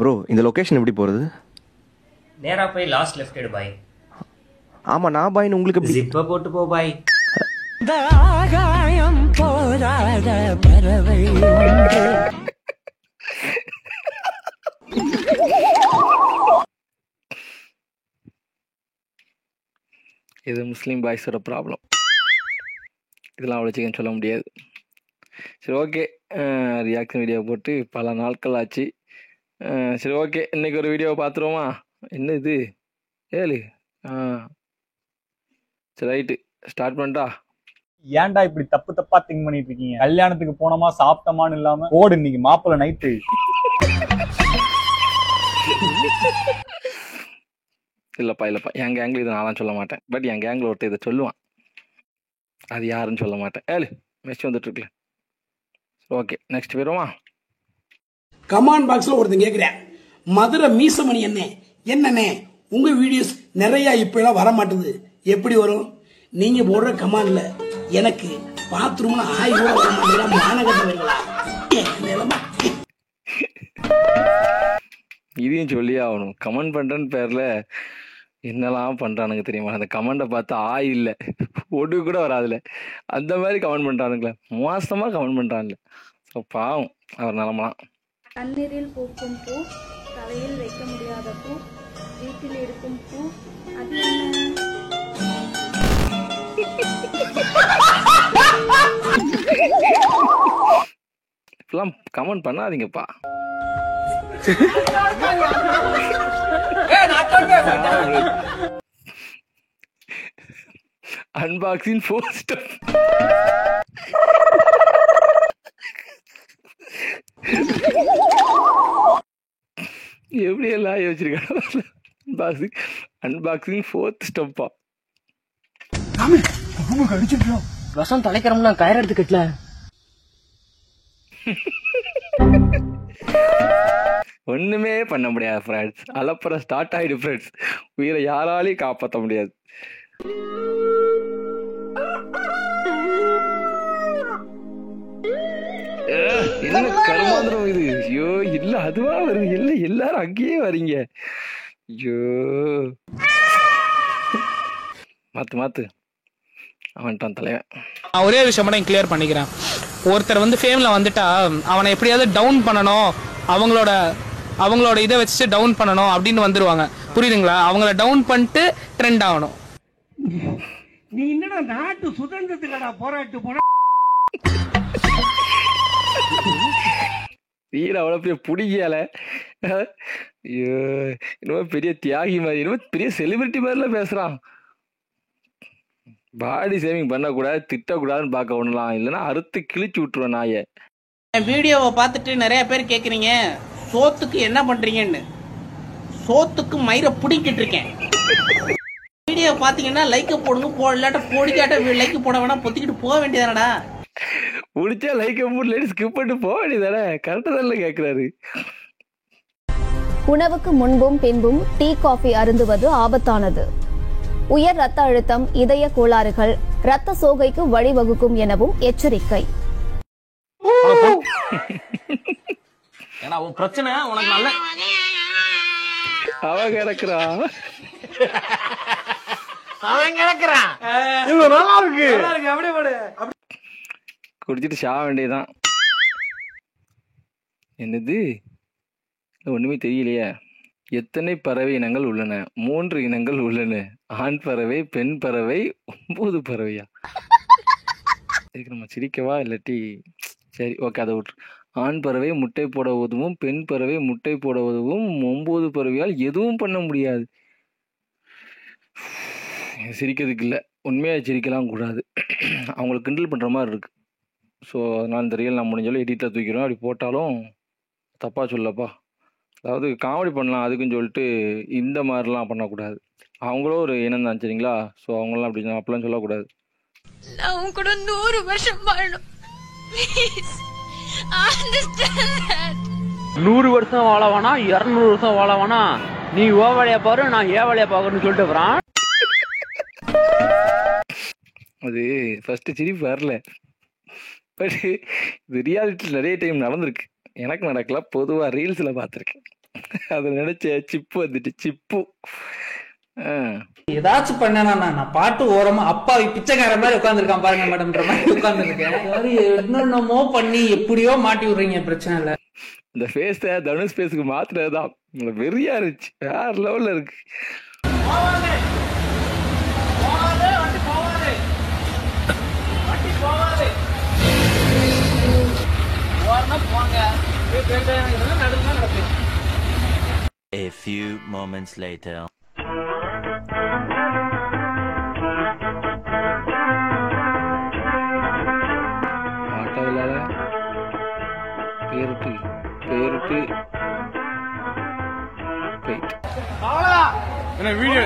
Bro இந்த location எப்படி போகிறது? நேராக போய் லாஸ்ட் லெஃப்ட் எடு பாய். ஆமாம் நான் பாய்னு உங்களுக்கு ஜிப்பை போட்டு போ பாய். போராட பறவை இது முஸ்லீம் பாய்ஸோட ப்ராப்ளம். இதெல்லாம் அவ்வளோ சிக்கன் சொல்ல முடியாது. சரி ஓகே, ரியாக்ஷன் வீடியோ போட்டு பல நாட்கள் ஆச்சு. சரி ஓகே, இன்னைக்கு ஒரு வீடியோவை பார்த்துருவோமா? என்ன இது ஏழு? சரி ரைட்டு, ஸ்டார்ட் பண்ணிட்டா. ஏன்டா இப்படி தப்பு தப்பா திங்க் பண்ணிட்டு இருக்கீங்க? கல்யாணத்துக்கு போனோமா சாப்பிட்டோமான்னு இல்லாம ஓடு இன்னைக்கு மாப்பிள்ள நைட்டு. இல்லைப்பா என் கேங்கில் இதை நான்லாம் சொல்ல மாட்டேன். பட் என் கேங்கில் ஒருத்தர் இதை சொல்லுவான். அது யாருன்னு சொல்ல மாட்டேன். ஏழு மெஸ்ட் வந்துட்டு இருக்குல்ல. Okay next போயிடுவோமா? கமெண்ட் பாக்ஸ்ல ஒருத்தன் கேட்கிறேன், மதுரை மீசமணி என்னண்ணே உங்க வீடியோஸ் நிறைய இப்ப எல்லாம் வர மாட்டுது, எப்படி வரும்? நீங்க போடுற கமெண்ட்ல எனக்கு பாத்ரூம்ல ஆய் கூட வர மாட்டேங்கிறா, மானகட்டவங்களா நிலைமை. இதையும் சொல்லி ஆகணும். கமெண்ட் பண்றேன்னு பேர்ல என்னெல்லாம் பண்றானுங்க தெரியுமா? அந்த கமெண்டை பார்த்து ஆய் இல்லை ஒடு கூட வராதுல, அந்த மாதிரி கமெண்ட் பண்றானுங்களே, மோசமா கமெண்ட் பண்றானுல. ஸோ பாவம் அவர் நிலமெல்லாம். தண்ணீரில் பூக்கும் பூ, தலையில் வைக்க முடியாத பூ, வீட்டில் இருக்கும் பூ, அது என்ன? இப்பெல்லாம் கமெண்ட் பண்ணாதீங்கப்பா. அன்பாக்சிங் ஃபர்ஸ்ட் எப்படி எல்லாம் யோசிச்சிருக்காங்க. அன்பாக்சிங் ஃபோர்த் ஸ்டெப்பா. விஷம் தலைக்கிறோம்னா கயிறு எடுத்துக்கட்டல. ஒண்ணுமே பண்ண முடியாது ஃப்ரெண்ட்ஸ். அலப்புறம் ஸ்டார்ட் ஆயிடு ஃப்ரெண்ட்ஸ். உயிரை யாராலையும் காப்பாற்ற முடியாது. என்ன கருமாந்திரம் இது? ஐயோ இல்ல அதுவா வருது, இல்ல எல்லாரும் அங்கேயே வரீங்க. ஐயோ மாத்து அவன்ட்டான் தலைவன். நான் ஒரே விஷயம் மட்டும் கிளியர் பண்ணிக்கிறேன். ஒருத்தர் வந்து ஃபேம்ல வந்துட்டா அவனை எப்படியாவது டவுன் பண்ணணும், அவங்களோட இதை வச்சுட்டு டவுன் பண்ணணும் அப்படின்னு வந்துருவாங்க. புரியுதுங்களா? அவங்கள டவுன் பண்ணிட்டு ட்ரெண்ட் ஆகணும். நீ என்னடா நாட்டு சுதந்திரத்துக்கடா போராட்டு போன? வீர அவ்வளோ பெரிய பிடிக்கல. ஐயோ இன்னும் பெரிய தியாகி மாதிரி, இன்னும் பெரிய செலிபிரிட்டி மாதிரிலாம் பேசுறான். பாடி சேவிங் பண்ணக்கூடாது, திட்டக்கூடாதுன்னு பார்க்க ஒண்ணலாம், இல்லைன்னா அறுத்து கிழிச்சு விட்டுருவேன் நாயை. வீடியோவை பார்த்துட்டு நிறைய பேர் கேட்குறீங்க சோத்துக்கு என்ன பண்றீங்கன்னு. சோத்துக்கு மயிரை பிடிக்கிட்டு இருக்கேன். வீடியோ பார்த்தீங்கன்னா லைக்கை போடுங்க, போடலாட்ட போடிக்காட்ட லைக் போட வேணா, பொத்திக்கிட்டு போக வேண்டியதானடா. முடிச்சா லைக் போட்டு ஸ்கிப் பண்ணிட்டு போக வேண்டியதானே? கரெக்டாக தான் கேட்குறாரு. உணவுக்கு முன்பும் பின்பும் டீ காஃபி அருந்துவது ஆபத்தானது. உயர் ரத்த அழுத்தம், இதய கோளாறுகள், ரத்த சோகைக்கு வழிவகுக்கும் எனவும் எச்சரிக்கை. பிரச்சனை உனக்கு நல்ல அவன் கிடக்குறான். குடிச்சிட்டு சாக வேண்டியதான். என்னது ஒண்ணுமே தெரியலையே. எத்தனை பறவை இனங்கள் உள்ளன? 3 இனங்கள் உள்ளன. ஆண் பறவை, பெண் பறவை, 9 பறவையா? இதுக்கு நம்ம சிரிக்கவா இல்லாட்டி? சரி ஓகே அதை விட்டு. ஆண் பறவை முட்டை போட உதவும், பெண் பறவை முட்டை போட உதவும், 9 பறவையால் எதுவும் பண்ண முடியாது. சிரிக்கிறதுக்கு இல்லை, உண்மையாக சிரிக்கலாம் கூடாது. அவங்களுக்கு கிண்டல் பண்ணுற மாதிரி இருக்கு. ஸோ அதனால் இந்த ரியல் நான் முடிஞ்சாலும் எடிட்டில் தூக்கிறோம். அப்படி போட்டாலும் தப்பாக சொல்லப்பா. அதாவது காமெடி பண்ணலாம் அதுக்குன்னு சொல்லிட்டு இந்த மாதிரிலாம் பண்ணக்கூடாது. அவங்களும் ஒரு இனம் தான் சரிங்களா? ஸோ அவங்களாம் அப்படி அப்பெல்லாம் சொல்லக்கூடாது. நான் உன் கூட 100 வருஷம் வாழணும். Please, understand that. 100 வருஷம் வாழ வேணா, 200 வருஷம் வாழ வேணா, நீ ஓ வேலையை பாரு, நான் ஏ வேலையை பாக்குறேன்னு சொல்லிட்டு வரான். அது ஃபர்ஸ்ட் சிரிப்பு வரல. பட் இது ரியாலிட்டியில் நிறைய டைம் நடந்திருக்கு. எனக்கு நடக்கல, பொதுவாக ரீல்ஸில் பார்த்துருக்கேன். அதை நினைச்ச சிப்பு வந்துட்டு சிப்பு. ஏதாச்சும் பண்ணனா நான் பாட்டு ஓரமா அப்பா பிச்சைக்கார மாதிரி உட்காந்துருக்கான் பாருங்க மேடம்ன்ற மாதிரி உட்காந்துருக்கேன். என்னென்னமோ பண்ணி எப்படியோ மாட்டி விடுறீங்க, பிரச்சனை இல்ல. இந்த ஃபேஸ தனுஷ் ஃபேஸுக்கு மாத்துறதுதான் வெறியா இருந்துச்சு, வேற லெவல்ல இருக்கு. A few moments later. ஆட்டோவிலால பேருக்கு பேருக்கு போயிட்டு என்ன வீடியோ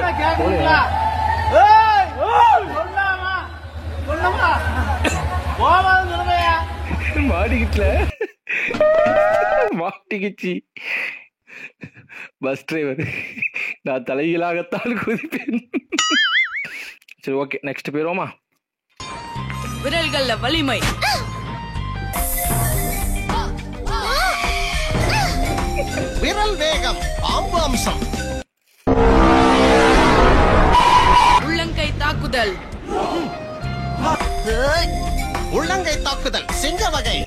மாட்டிக்கிட்டல மாட்டிக்கிச்சு பஸ் டிரைவர். நான் தலைகீழாகத்தான் குதிப்பேன். சரி ஓகே, நெக்ஸ்ட் போயிருவோமா? விரல்கள்ல வலிமை, விரல் வேகம், பாம்பு அம்சம், உள்ளங்கை தாக்குதல், உள்ளங்கை தாக்குதல், சிங்க வகை,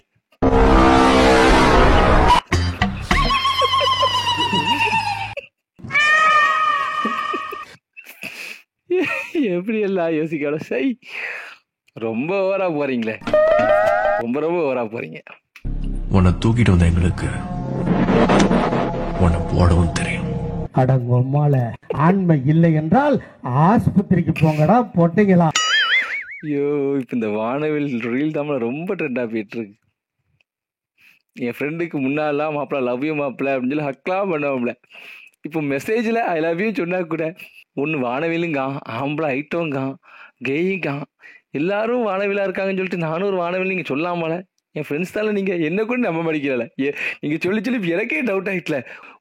எப்படி எல்லாம் யோசிக்கணும். சை, ரொம்ப ஓவரா போறீங்களே, ரொம்ப ரொம்ப ஓவரா போறீங்க. உன்னை தூக்கிட்டு வந்த எங்களுக்கு உன்னை போடவும் தெரியும். அடங்கொம்மால ஆண்மை இல்லை என்றால் ஆஸ்பத்திரிக்கு போங்கடா போட்டீங்களா. ஐயோ, இப்ப இந்த வானவில் ரீல் தான் ரொம்ப ட்ரெண்டா போயிட்டு இருக்கு. என் ஃப்ரெண்டுக்கு முன்னாலாம் மாப்பிள்ள லவ் யூ மாப்பிள்ள அப்படின்னு சொல்லி ஹக்லாம் பண்ணுவோம்ல. இப்போ மெசேஜில் ஐ லவ் யூ சொன்னா கூட ஒன்று வானவிலுங்க, ஆம்பளை ஐட்டோங்க, கெய்ங்க, எல்லாரும் வானவிலா இருக்காங்கன்னு சொல்லிட்டு நானும் ஒரு வானவில் நீங்கள் சொல்லாமல. என் ஃப்ரெண்ட்ஸ் தானே, நீங்கள் என்ன கூட நம்ப மாட்டேங்கிறல. நீங்கள் சொல்லி சொல்லி எனக்கே டவுட் ஆகிட்டல.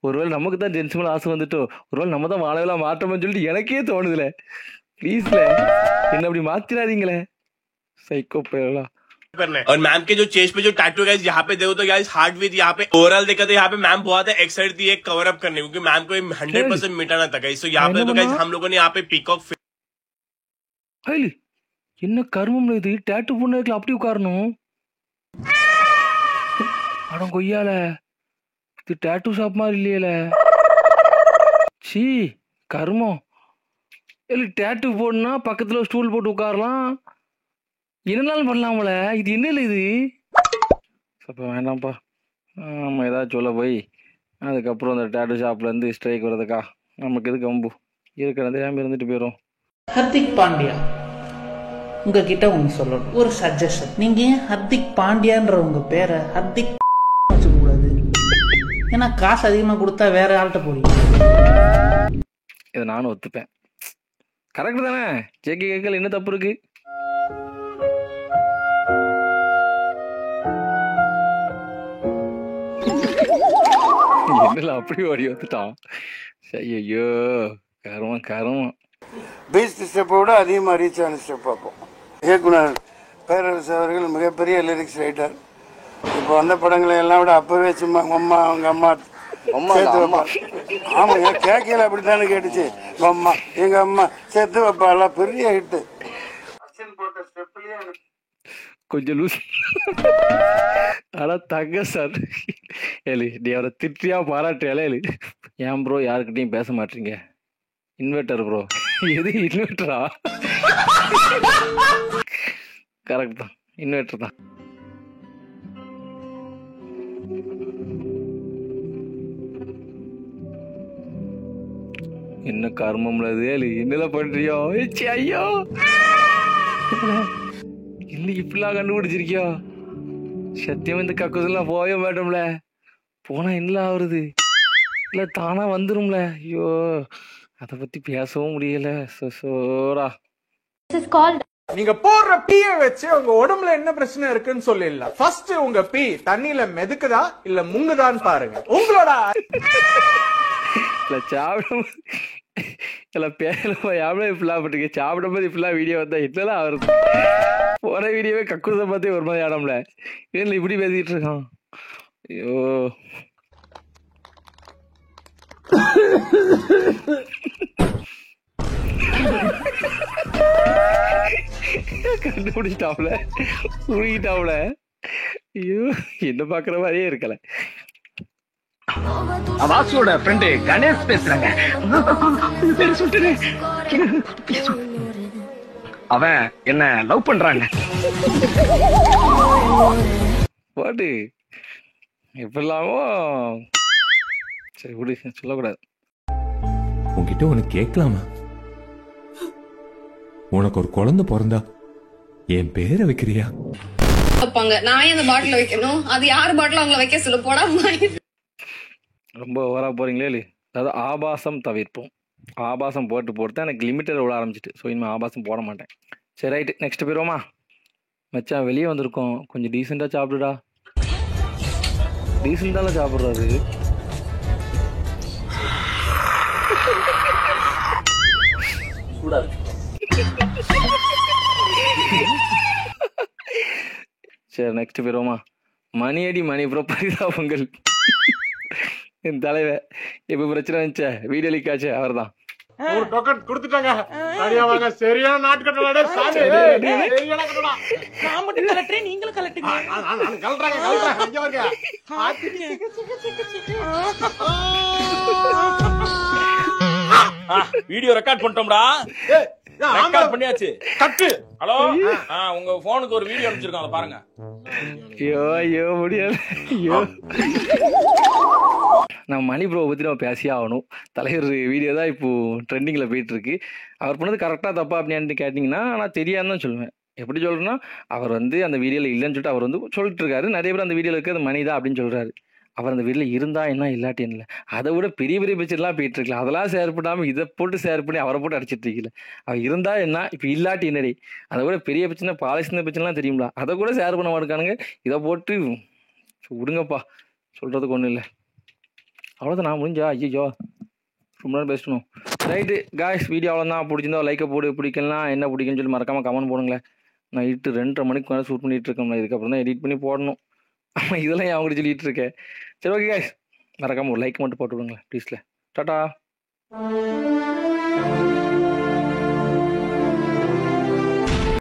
ஒருவேளை நமக்கு தான் ஜென்ஸ் மேலே ஆசை வந்துட்டோ, ஒருவேளை நம்ம தான் வானவிலா மாற்றோம்னு சொல்லிட்டு எனக்கே தோணுதுல. ப்ளீஸ்ல என்ன அப்படி மாத்திராதீங்களே, சைக்கோ பேரலாம். और मैम के जो चेस्ट पे जो टैटू गाइस यहाँ पे देखो तो गाइस हार्ट विद यहाँ पे ओवरऑल देखा तो यहाँ पे मैम बहुत एक्साइटेड थी एक कवर अप करने, क्योंकि मैम को 100% मिटाना था गाइस. तो यहाँ पे तो गाइस हम लोगों ने यहाँ पे पीकॉक என்ன கர்மம் இது, டேட்டு பொண்ணுல அப்படி உட்காரணும். அடம் கொய்யால, இது டேட்டு ஷாப் மாதிரி இல்லையில. சீ கர்மம். இல்லை டேட்டு போடனா பக்கத்துல ஸ்டூல் போட்டு உட்காரலாம், என்னனாலும் பண்ணலாமல. இது என்ன இது? அப்போ வேண்டாம்ப்பா, நம்ம ஏதாச்சும் சொல்ல போய் அதுக்கப்புறம் அந்த டேட்டு ஷாப்லேருந்து ஸ்ட்ரைக் வர்றதுக்கா நமக்கு எது கம்பு இருக்கிறதே இருந்துட்டு போயிடும். ஹர்திக் பாண்டியா, உங்ககிட்ட ஒன்று சொல்லணும், ஒரு சஜஷன். நீங்க ஏன் ஹர்திக் பாண்டியான்ற உங்க பேரை ஹர்திக் வச்சுக்கூடாது? ஏன்னா காசு அதிகமாக கொடுத்தா வேற ஆள்கிட்ட போறீங்க. இதை நானும் ஒத்துப்பேன், கரெக்டு தானே? ஜேகே கேட்கல என்ன தப்பு இருக்கு? என்னல அப்படி ஓடி வந்துட்டான். ஐயோ கருமம் கருமம். பீஸ்ட் ஸ்டெப்பை விட அதிகமாக ரீச் ஆன ஸ்டெப் பார்ப்போம். இயக்குனர் பேரரசு அவர்கள் மிகப்பெரிய லிரிக்ஸ் ரைட்டர். இப்போ வந்த படங்களை எல்லாம் விட அப்பவே சும்மா அம்மா அவங்க அம்மா சேர்த்து வைப்பா. ஆமா, என் கேட்கல அப்படித்தானே கேட்டுச்சு. அம்மா எங்க அம்மா சேர்த்து வைப்பா, எல்லாம் பெரிய ஹிட்டு. கொஞ்சம் லூஸ். ஆனா தங்க சார் ஏழு நீ அவரை திட்டியா பாராட்டியாலே ஏழு. ஏன் ப்ரோ யாருக்கிட்டையும் பேச மாட்டீங்க? Inverter bro. எது இன்வெர்டரா? கரெக்ட் தான், இன்வெர்டர் தான். என்ன கர்மம்ல ஏழு, என்னெல்லாம் பண்றியோ? ஐயோ இன்னைக்கு இப்படிலாம் கண்டுபிடிச்சிருக்கியோ? சத்தியம் இந்த கக்குதெல்லாம் போய மாட்டோம்ல. போனா என்ன ஆகுறது? இல்ல தானா வந்துரும்ல. ஐயோ அதை பத்தி பேசவும் முடியல. சோரா நீங்க போடுற பீய வச்சு உங்க உடம்புல என்ன பிரச்சனை இருக்குன்னு சொல்லிடலாம். ஃபர்ஸ்ட் உங்க பீ தண்ணியில மிதக்குதா இல்ல முங்குதான்னு பாருங்க. உங்களோட சாப்பிடும் இப்படிலாம் பட்டிருக்க. சாப்பிடும் போது இப்படிலாம் வீடியோ வந்தா என்னெல்லாம் வருது? போன வீடியோவே கக்குறத பார்த்தே ஒரு மாதிரி ஆடம்ல. ஏன் இப்படி பேசிட்டு இருக்கான்? ஐயோ கண்டுபிடிச்சிட்டாப்ல, உருகிட்டாப்ல. ஐயோ, என்ன பாக்குற மாதிரியே இருக்கல. வாசுவோட ஃப்ரெண்டு கணேஷ் பேசுறாங்க. அவன் என்ன லவ் பண்றாங்க. பாட்டு எப்படிலாமோ. சரி விடு, சொல்லக்கூடாது. உன்கிட்ட உனக்கு கேட்கலாமா? உனக்கு ஒரு குழந்தை பிறந்தா என் பேரை வைக்கிறியா? நான் அந்த பாட்டில் வைக்கணும், அது யார் பாட்டில் அவங்கள வைக்க சொல்ல போடா. ரொம்ப ஓவரா போறீங்களே இல்லை? அதாவது ஆபாசம் தவிர்ப்போம். ஆபாசம் போட்டு எனக்கு லிமிட்டட் விட ஆரம்பிச்சிட்டு. ஸோ இனிமேல் ஆபாசம் போட மாட்டேன். சரி ரைட்டு, நெக்ஸ்ட் போயிடுவோமா? மச்சான் வெளியே வந்திருக்கோம், கொஞ்சம் டீசெண்டாக சாப்பிடுடா. டீசெண்டால சாப்பிட்றாரு. சரி நெக்ஸ்ட் போயிடுவோமா? மணியடி மணி ப்ரோ பரிதாபங்கள். என் தலைவர் எப்ப பிரச்சனை வந்துச்ச, வீடியோ லீக் ஆச்சு, அவர் தான். ஒரு டோக்கன் கொடுத்துட்டாங்க. சரியா வாங்க. சரியான நாட்கட்டடா சாமி. சரியான கட்டடா. நான் மட்டும் கலட்டுறேன், நீங்களும் கலட்டுங்க. நான் கலட்றேன். இங்க வாங்க. Video record பண்ணிட்டோம்டா. ரெக்கார்ட் பண்ணியாச்சு. கட்டு. ஹலோ, உங்க போனுக்கு ஒரு வீடியோ அனுப்பிச்சிருக்கோம், அதை பாருங்க. ஐயோ ஐயோ முடியாது. ஐயோ, நான் மணி ப்ரோ பற்றி நம்ம பேசியே ஆகணும். தலைவர் வீடியோ தான் இப்போ ட்ரெண்டிங்கில் போயிட்டு இருக்கு. அவர் பண்ணது கரெக்டாக தப்பா அப்படின்னு கேட்டிங்கன்னா நான் தெரியாதுன்னு தான் சொல்லுவேன். எப்படி சொல்கிறேன்னா, அவர் அந்த வீடியோவில் இல்லைன்னு சொல்லிட்டு அவர் சொல்லிட்டு இருக்காரு. நிறைய பேர் அந்த வீடியோவில் இருக்கிறது மணி தான் அப்படின்னு சொல்கிறாரு. அவர் அந்த வீட்டில் இருந்தா என்ன இல்லாட்டி என்ன, அதை விட பெரிய பெரிய பிக்சர்லாம் போயிட்டு இருக்கலாம். அதெல்லாம் ஷேர் பண்ணாமல் இதை போட்டு ஷேர் பண்ணி அவரை போட்டு அடிச்சிட்டு இருக்கல. அவர் இருந்தா என்ன, இப்போ இல்லாட்டி என்னடி, அதை விட பெரிய பிரச்சனை பாலிசின பிரச்சனைலாம் தெரியுங்களா, அதை கூட ஷேர் பண்ண மாட்டேங்கானுங்க. இதை போட்டு விடுங்கப்பா, சொல்கிறதுக்கு ஒன்றும் இல்லை. அவ்வளோதான், நான் முடிஞ்சா. ஐயோ ரொம்ப நேரம் பேசணும். ரைட்டு காய்ஸ், வீடியோ அவ்வளோதான். பிடிச்சிருந்தா லைக்கை போடு, பிடிக்கலாம் என்ன பிடிக்குன்னு சொல்லி மறக்காமல் கமெண்ட் போடுங்களேன். நைட்டு 2:30 மணிக்கு மேலே ஷூட் பண்ணிட்டு இருக்கேன். இதுக்கப்புறம் தான் எடிட் பண்ணி போடணும். ஆமாம், இதெல்லாம் என் அவங்கள்ட்ட சொல்லிட்டு இருக்கேன். சரி ஓகே காய்ஸ், மறக்காமல் ஒரு லைக் மட்டும் போட்டு விடுங்களேன் ப்ளீஸ்ல. டாடா.